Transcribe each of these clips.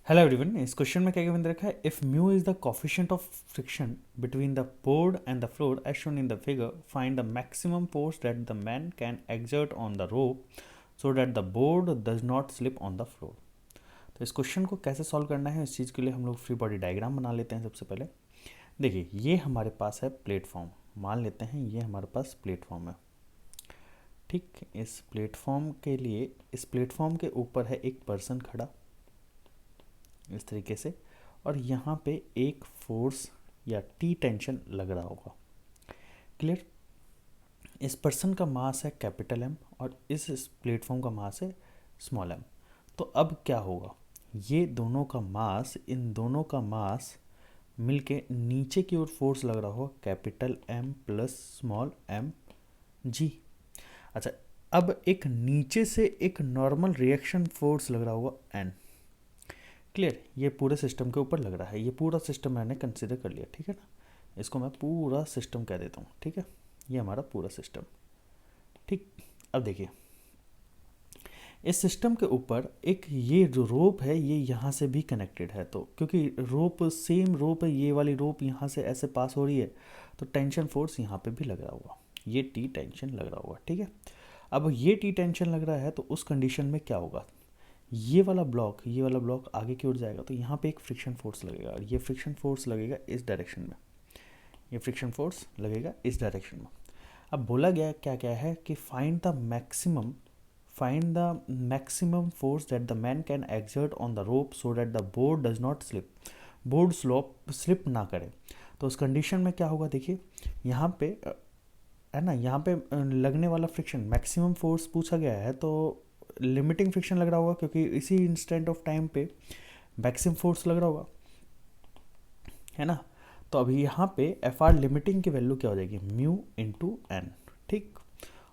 Hello everyone. इस question में क्या गिवन दे रखा है, if mu is the coefficient of friction between the board and the floor as shown in the figure, find the maximum force that the man can exert on the rope so that the board does not slip on the floor. तो इस question को कैसे solve करना है, इस चीज़ के लिए हम लोग फ्री बॉडी डायग्राम बना लेते हैं। सबसे पहले देखिए, ये हमारे पास है प्लेटफॉर्म, मान लेते हैं ये हमारे पास प्लेटफॉर्म है। ठीक, इस प्लेटफॉर्म के लिए, इस प्लेटफॉर्म के ऊपर है एक पर्सन खड़ा इस तरीके से, और यहाँ पे एक फोर्स या टी टेंशन लग रहा होगा। क्लियर। इस पर्सन का मास है कैपिटल एम और इस प्लेटफॉर्म का मास है स्मॉल एम। तो अब क्या होगा, ये दोनों का मास, इन दोनों का मास मिलके नीचे की ओर फोर्स लग रहा होगा capital M plus small M G. अच्छा, अब एक नीचे से एक नॉर्मल रिएक्शन फोर्स लग रहा होगा एन। क्लियर। ये पूरे सिस्टम के ऊपर लग रहा है, ये पूरा सिस्टम मैंने कंसिडर कर लिया, ठीक है ना। इसको मैं पूरा सिस्टम कह देता हूँ, ठीक है। ये हमारा पूरा सिस्टम। ठीक, अब देखिए, इस सिस्टम के ऊपर एक ये जो रोप है ये यहाँ से भी कनेक्टेड है, तो क्योंकि रोप सेम रोप है, ये वाली रोप यहाँ से ऐसे पास हो रही है, तो टेंशन फोर्स यहाँ पे भी लग रहा होगा, ये टी टेंशन लग रहा होगा, ठीक है। अब ये टी टेंशन लग रहा है तो उस कंडीशन में क्या होगा, ये वाला ब्लॉक आगे की ओर जाएगा, तो यहाँ पे एक फ्रिक्शन फोर्स लगेगा, और ये फ्रिक्शन फोर्स लगेगा इस डायरेक्शन में, ये फ्रिक्शन फोर्स लगेगा इस डायरेक्शन में। अब बोला गया क्या क्या है कि find the maximum force that the man can exert on the rope so that the board does not slip, board slip ना करे। तो उस कंडीशन में क्या होगा, देखिए यहाँ पे है ना, यहाँ पे लगने वाला फ्रिक्शन मैक्सिमम फोर्स पूछा गया है, तो लिमिटिंग फ्रिक्शन लग रहा होगा, क्योंकि इसी इंस्टेंट ऑफ टाइम पे मैक्सिमम फोर्स लग रहा होगा, है ना। तो अभी यहाँ पे एफ आर लिमिटिंग की वैल्यू क्या हो जाएगी, म्यू इंटू एन। ठीक,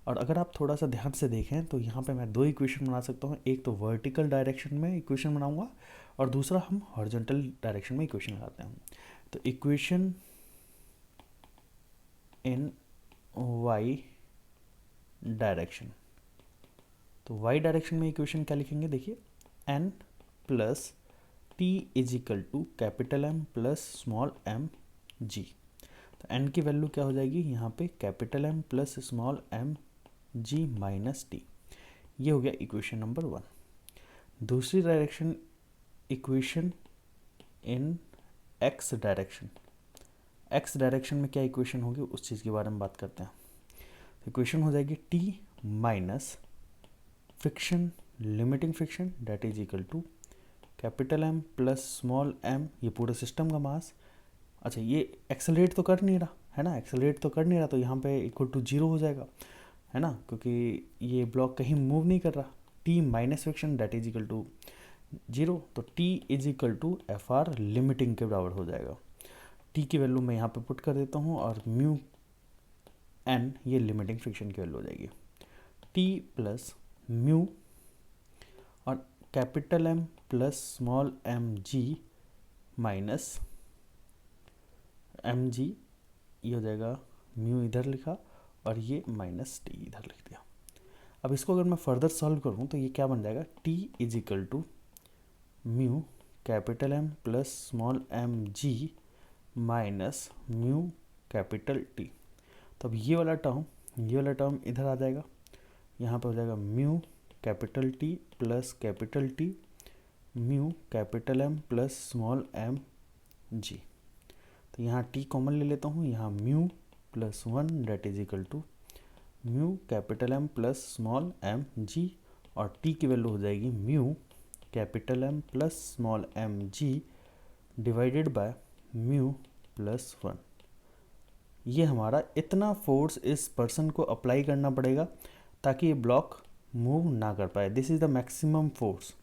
और अगर आप थोड़ा सा ध्यान से देखें तो यहाँ पे मैं दो इक्वेशन बना सकता हूँ, एक तो वर्टिकल डायरेक्शन में इक्वेशन बनाऊंगा और दूसरा हम हॉरिजॉन्टल डायरेक्शन में इक्वेशन लगाते हैं। तो इक्वेशन इन वाई डायरेक्शन, तो y डायरेक्शन में इक्वेशन क्या लिखेंगे, देखिए n plus T is equal to capital M plus small m g। तो n की वैल्यू क्या हो जाएगी यहाँ पे, capital M plus small m g minus T. ये हो गया इक्वेशन नंबर 1। दूसरी direction, equation in x direction, x direction में क्या इक्वेशन होगी उस चीज़ के बारे में बात करते हैं। तो इक्वेशन हो जाएगी t minus friction, limiting friction that is equal to capital M plus small m, ये पूरे सिस्टम का मास। अच्छा, ये एक्सेलरेट तो कर नहीं रहा है ना, एक्सेलरेट तो कर नहीं रहा, तो यहाँ पे इक्वल टू जीरो हो जाएगा, है ना, क्योंकि ये ब्लॉक कहीं मूव नहीं कर रहा। t minus friction that is equal to zero, तो t is equal to F R limiting के बराबर हो जाएगा। t की वैल्यू मैं यहाँ पे पुट कर देता हूँ, और म्यू n ये लिमिटिंग फ्रिक्शन की वैल्यू हो जाएगी, t प्लस म्यू और capital M plus small m g minus m g, ये हो जाएगा म्यू इधर लिखा और ये माइनस टी इधर लिख दिया। अब इसको अगर मैं फर्दर सॉल्व करूँ तो ये क्या बन जाएगा, t is equal to mu capital M plus small m g minus mu capital T। तो अब ये वाला टर्म इधर आ जाएगा, यहाँ पे हो जाएगा mu capital T plus capital T mu capital M plus small m g। तो यहाँ t कॉमन ले लेता हूँ, यहाँ mu plus 1 that is equal to mu capital M plus small m g, और t की वैल्यू हो जाएगी mu capital M plus small m g divided by mu plus 1। ये हमारा इतना फोर्स इस पर्सन को अप्लाई करना पड़ेगा ताकि ये ब्लॉक मूव ना कर पाए। This is the maximum force,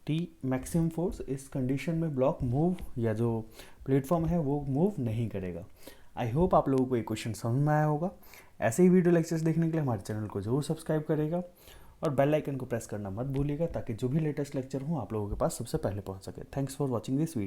T maximum force. इस कंडीशन में ब्लॉक मूव, या जो प्लेटफॉर्म है वो मूव नहीं करेगा। आई होप आप लोगों को ये क्वेश्चन समझ में आया होगा। ऐसे ही वीडियो लेक्चर्स देखने के लिए हमारे चैनल को जरूर सब्सक्राइब करेगा और बेल आइकन को प्रेस करना मत भूलिएगा, ताकि जो भी लेटेस्ट लेक्चर हो आप लोगों के पास सबसे पहले पहुंच सके। Thanks for watching this video.